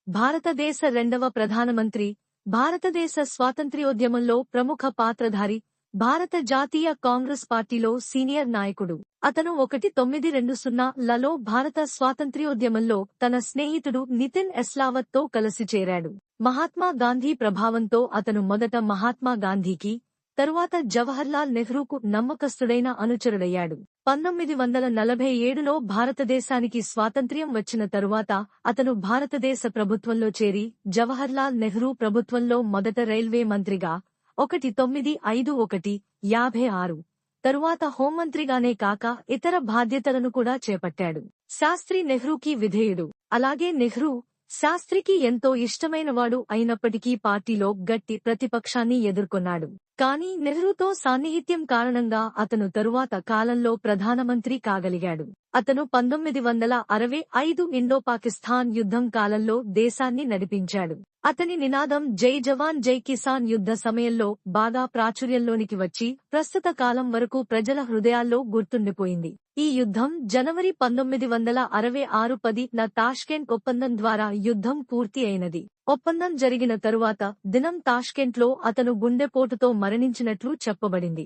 భారతదేశ రెండవ ప్రధానమంత్రి, భారతదేశ స్వాతంత్ర్యోద్యమంలో ప్రముఖ పాత్రధారి, భారత జాతీయ కాంగ్రెస్ పార్టీలో సీనియర్ నాయకుడు. అతను 1920లలో భారత స్వాతంత్ర్యోద్యమంలో తన స్నేహితుడు నితిన్ ఎస్లావత్తో కలిసి చేరాడు. మహాత్మా గాంధీ ప్రభావంతో అతను మొదట మహాత్మా గాంధీకి, తరువాత జవహర్లాల్ నెహ్రూకు నమ్మకస్తుడైన అనుచరుడయ్యాడు. 1947లో భారతదేశానికి స్వాతంత్ర్యం వచ్చిన తరువాత అతను భారతదేశ ప్రభుత్వంలో చేరి జవహర్లాల్ నెహ్రూ ప్రభుత్వంలో మొదట రైల్వే మంత్రిగా 1951–56 తరువాత హోంమంత్రిగానే కాక ఇతర బాధ్యతలను కూడా చేపట్టాడు. శాస్త్రి నెహ్రూకి విధేయుడు. అలాగే నెహ్రూ, శాస్త్రికి ఎంతో ఇష్టమైనవాడు అయినప్పటికీ పార్టీలో గట్టి ప్రతిపక్షాన్ని ఎదుర్కొన్నాడు. కానీ నెహ్రూతో సాన్నిహిత్యం కారణంగా అతను తరువాత కాలంలో ప్రధానమంత్రి కాగలిగాడు. అతను 1965 ఇండో-పాకిస్తాన్ యుద్ధం కాలంలో దేశాన్ని నడిపించాడు. అతని నినాదం జై జవాన్ జై కిసాన్ యుద్ధ సమయంలో బాగా ప్రాచుర్యంలోనికి వచ్చి ప్రస్తుత కాలం వరకు ప్రజల హృదయాల్లో గుర్తుండిపోయింది. ఈ యుద్ధం జనవరి 1966 10న తాష్కెంట్ ఒప్పందం ద్వారా యుద్ధం పూర్తి అయినది. ఒప్పందం జరిగిన తరువాత దినం తాష్కెంట్లో అతను గుండెపోటుతో మరణించినట్లు చెప్పబడింది.